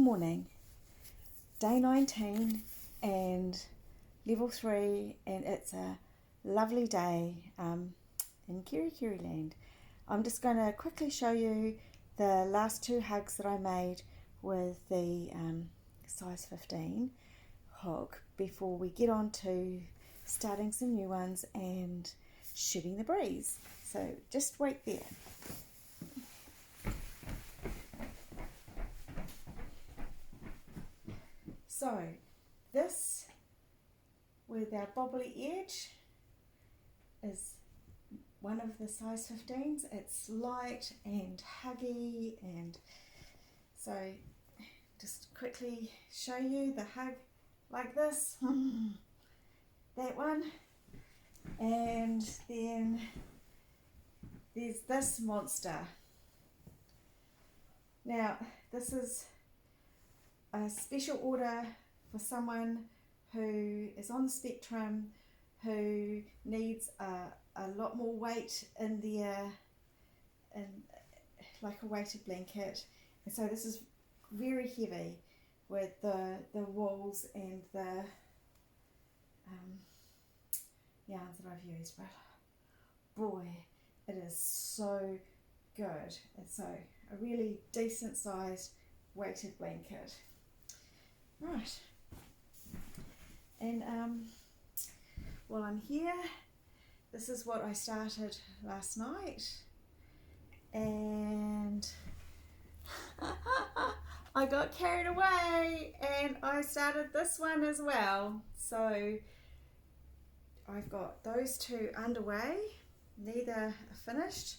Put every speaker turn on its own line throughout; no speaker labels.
morning, day 19 and level 3, and it's a lovely day in Kiri land. I'm just going to quickly show you the last 2 hugs that I made with the size 15 hook before we get on to starting some new ones and shooting the breeze. So just wait there. So this, with our bobbly edge, is one of the size 15s. It's light and huggy, and so just quickly show you the hug like this. That one, and then there's this monster. Now this is a special order for someone who is on the spectrum, who needs a lot more weight in their, like a weighted blanket, and so this is very heavy with the wools and the yarns that I've used, but boy, it is so good. It's a really decent sized weighted blanket. Right, and while I'm here, this is what I started last night, and I got carried away and I started this one as well. So I've got those 2 underway, neither are finished,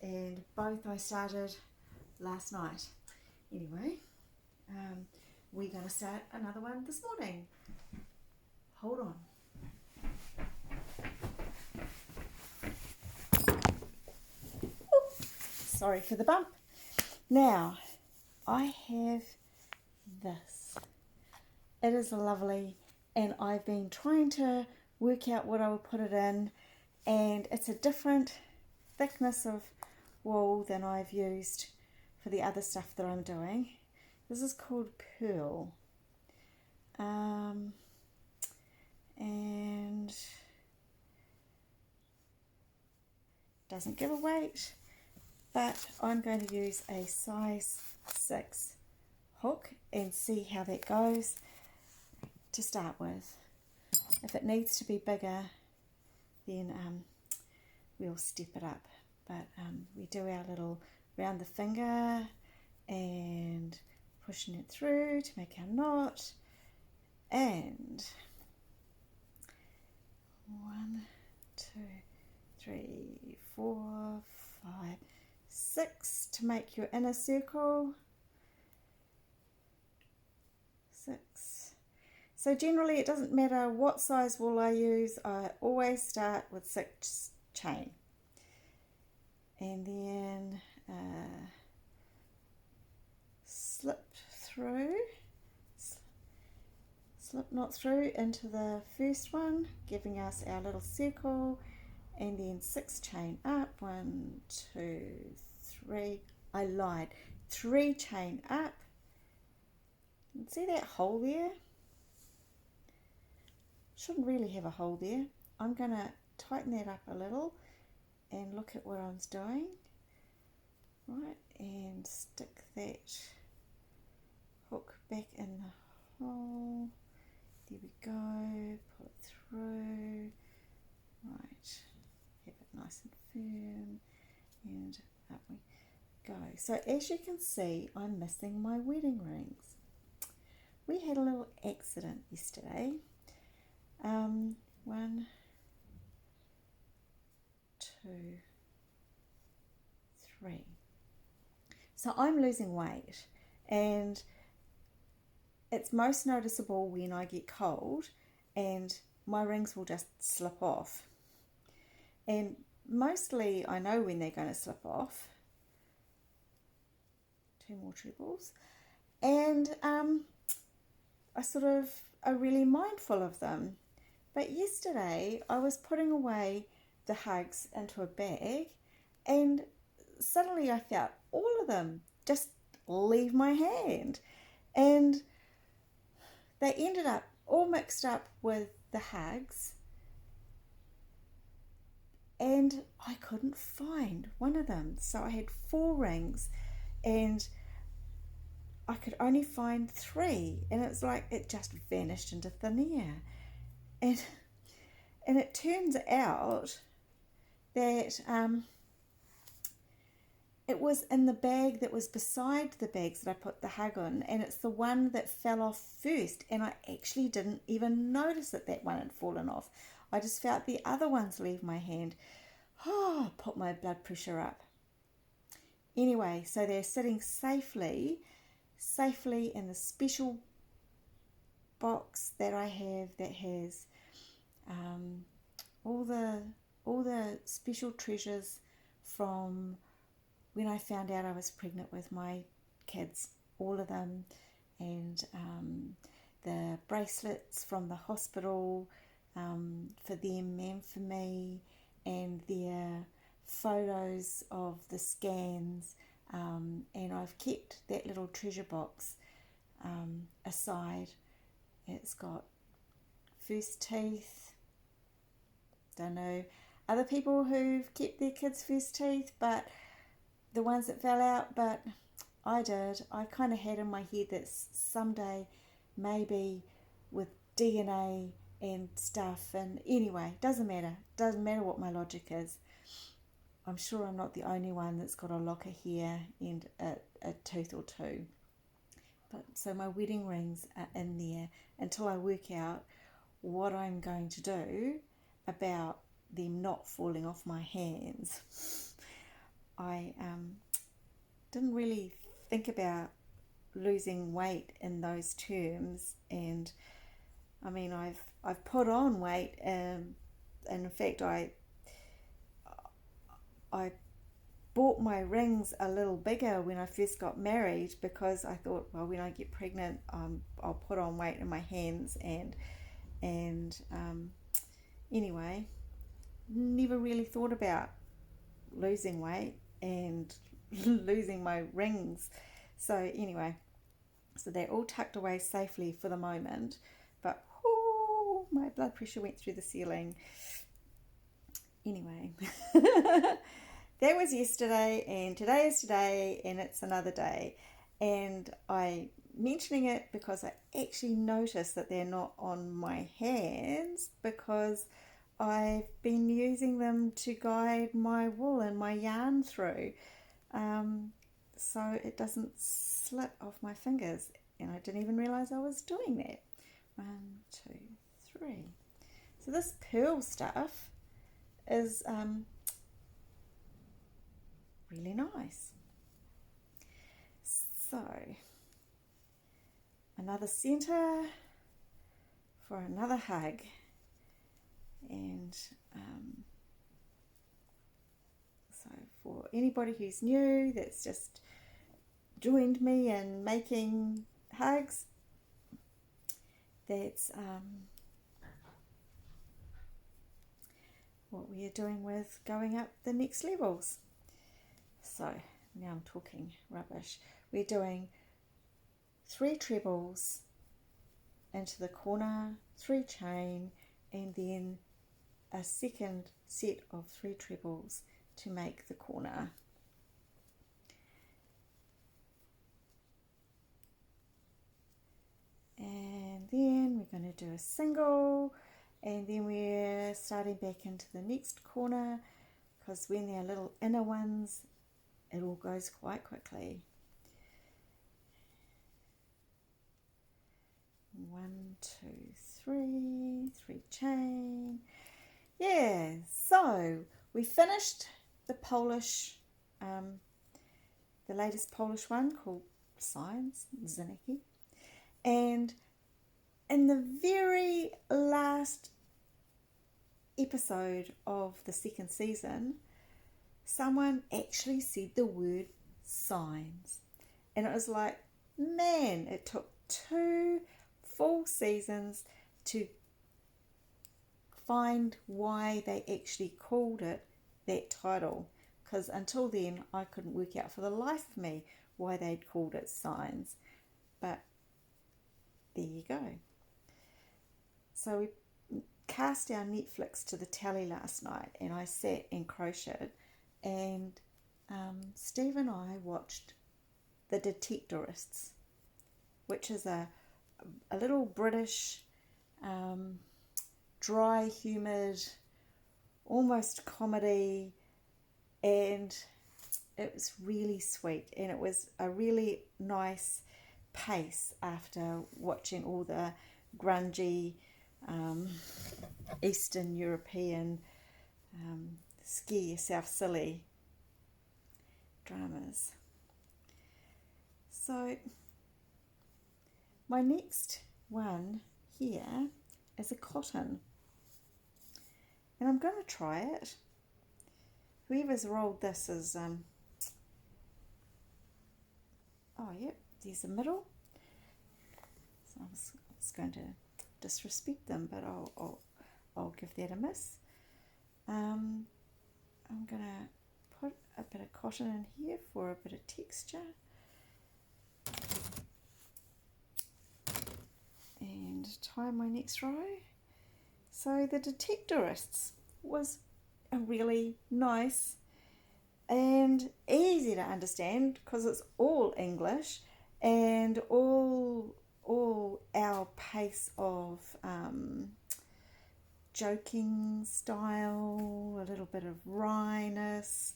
and both I started last night. Anyway, we're going to start another one this morning. Hold on. Ooh, sorry for the bump. Now, I have this. It is lovely, and I've been trying to work out what I will put it in, and it's a different thickness of wool than I've used for the other stuff that I'm doing. This is called Pearl, and doesn't give a weight, but I'm going to use a size 6 hook and see how that goes to start with. If it needs to be bigger, then we'll step it up, but we do our little round the finger and pushing it through to make our knot, and 1, 2, 3, 4, 5, 6 to make your inner circle. 6. So generally it doesn't matter what size wool I use, I always start with 6 chain, and then slip knot through into the first one, giving us our little circle, and then 6 chain up. 1, 2, 3. I lied. 3 chain up. See that hole there? Shouldn't really have a hole there. I'm going to tighten that up a little and look at what I was doing. Right, and stick that hook back in the hole. There we go. Pull it through. Right, have it nice and firm, and up we go. So as you can see, I'm missing my wedding rings. We had a little accident yesterday. 1, 2, 3. So I'm losing weight, and it's most noticeable when I get cold and my rings will just slip off. And mostly I know when they're going to slip off. 2 more trebles. And I sort of are really mindful of them. But yesterday I was putting away the hugs into a bag, and suddenly I felt all of them just leave my hand. And they ended up all mixed up with the hugs, and I couldn't find one of them. So I had 4 rings and I could only find 3, and it's like it just vanished into thin air. And it turns out that it was in the bag that was beside the bags that I put the hug on, and it's the one that fell off first, and I actually didn't even notice that that one had fallen off. I just felt the other ones leave my hand. Oh, put my blood pressure up. Anyway, so they're sitting safely in the special box that I have that has all the special treasures from when I found out I was pregnant with my kids, all of them, and the bracelets from the hospital for them and for me, and their photos of the scans, and I've kept that little treasure box aside. It's got first teeth. Don't know other people who've kept their kids' first teeth, but the ones that fell out, but I did. I kind of had in my head that someday, maybe with DNA and stuff, and anyway, doesn't matter what my logic is. I'm sure I'm not the only one that's got a locker here and a tooth or two. But so my wedding rings are in there until I work out what I'm going to do about them not falling off my hands. I didn't really think about losing weight in those terms, and I mean I've put on weight, and in fact I bought my rings a little bigger when I first got married, because I thought, well, when I get pregnant, I'll put on weight in my hands, and anyway, never really thought about losing weight and losing my rings. So anyway, so they're all tucked away safely for the moment, but my blood pressure went through the ceiling. Anyway, that was yesterday, and today is today, and it's another day. And I mentioning it because I actually noticed that they're not on my hands, because I've been using them to guide my wool and my yarn through, so it doesn't slip off my fingers, and I didn't even realize I was doing that. 1, 2, 3. So this pearl stuff is really nice. So another center for another hug, and so for anybody who's new that's just joined me in making hugs, that's what we are doing with going up the next levels. So now I'm talking rubbish. We're doing 3 trebles into the corner, 3 chain, and then a second set of 3 trebles to make the corner. And then we're going to do a single, and then we're starting back into the next corner, because when they're little inner ones, it all goes quite quickly. 1, 2, 3, 3 chain. Yeah, so we finished the Polish, the latest Polish one called Science, Ziniki. And in the very last episode of the 2nd season, someone actually said the word signs. And it was like, man, it took 2 full seasons to find why they actually called it that title, because until then I couldn't work out for the life of me why they'd called it signs, but there you go. So we cast our Netflix to the telly last night, and I sat and crocheted, and Steve and I watched the Detectorists, which is a little British dry, humoured, almost comedy, and it was really sweet, and it was a really nice pace after watching all the grungy Eastern European scare yourself silly dramas. So my next one here is a cotton, and I'm going to try it. Whoever's rolled this is oh yep, there's a middle. So I was going to disrespect them, but I'll give that a miss. I'm going to put a bit of cotton in here for a bit of texture, and tie my next row. So the Detectorists was a really nice and easy to understand because it's all English and all our pace of joking style, a little bit of wryness,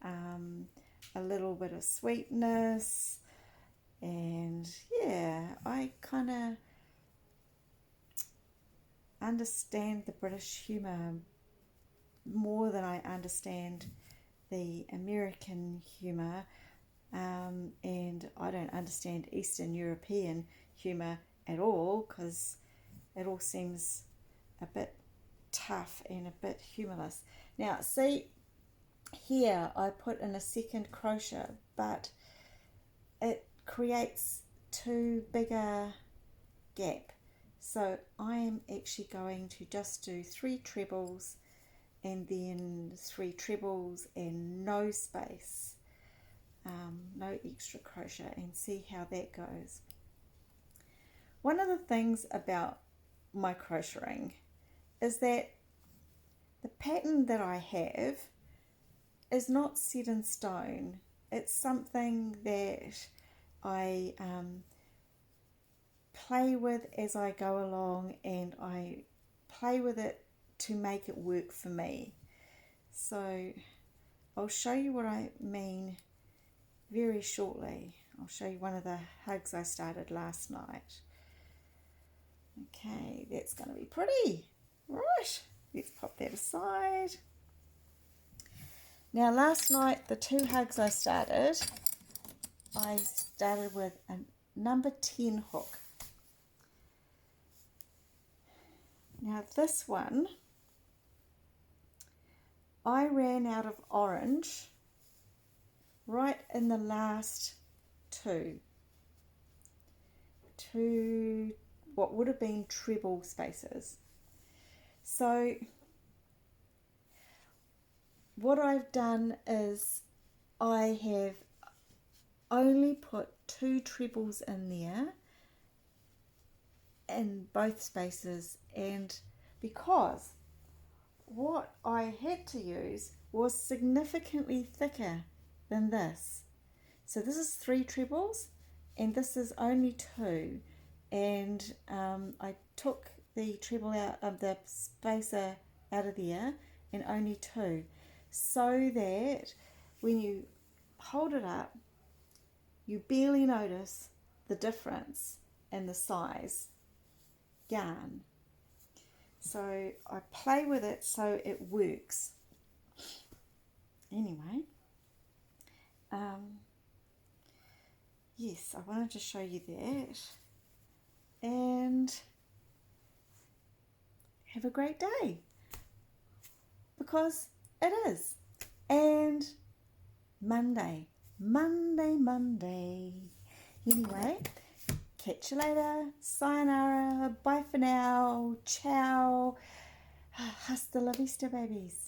a little bit of sweetness, and yeah, I kind of understand the British humour more than I understand the American humour, and I don't understand Eastern European humour at all because it all seems a bit tough and a bit humorless. Now see, here I put in a second crochet, but it creates too big a gap, so I am actually going to just do 3 trebles and then 3 trebles and no space, no extra crochet, and see how that goes. One of the things about my crocheting is that the pattern that I have is not set in stone. It's something that I play with as I go along, and I play with it to make it work for me. So I'll show you what I mean very shortly. I'll show you one of the hugs I started last night. Okay, that's going to be pretty. Right, let's pop that aside. Now last night, the 2 hugs I started with a number 10 hook. Now this one, I ran out of orange right in the last two what would have been treble spaces. So what I've done is I have only put 2 trebles in there in both spaces, and because what I had to use was significantly thicker than this. So this is 3 trebles and this is only 2, and I took the treble out of the spacer out of there and only 2, so that when you hold it up you barely notice the difference in the size yarn. So I play with it so it works. Anyway, yes, I wanted to show you that, and have a great day, because it is. And Monday. Anyway, catch you later. Sayonara. Bye for now. Ciao. Hasta la vista, babies.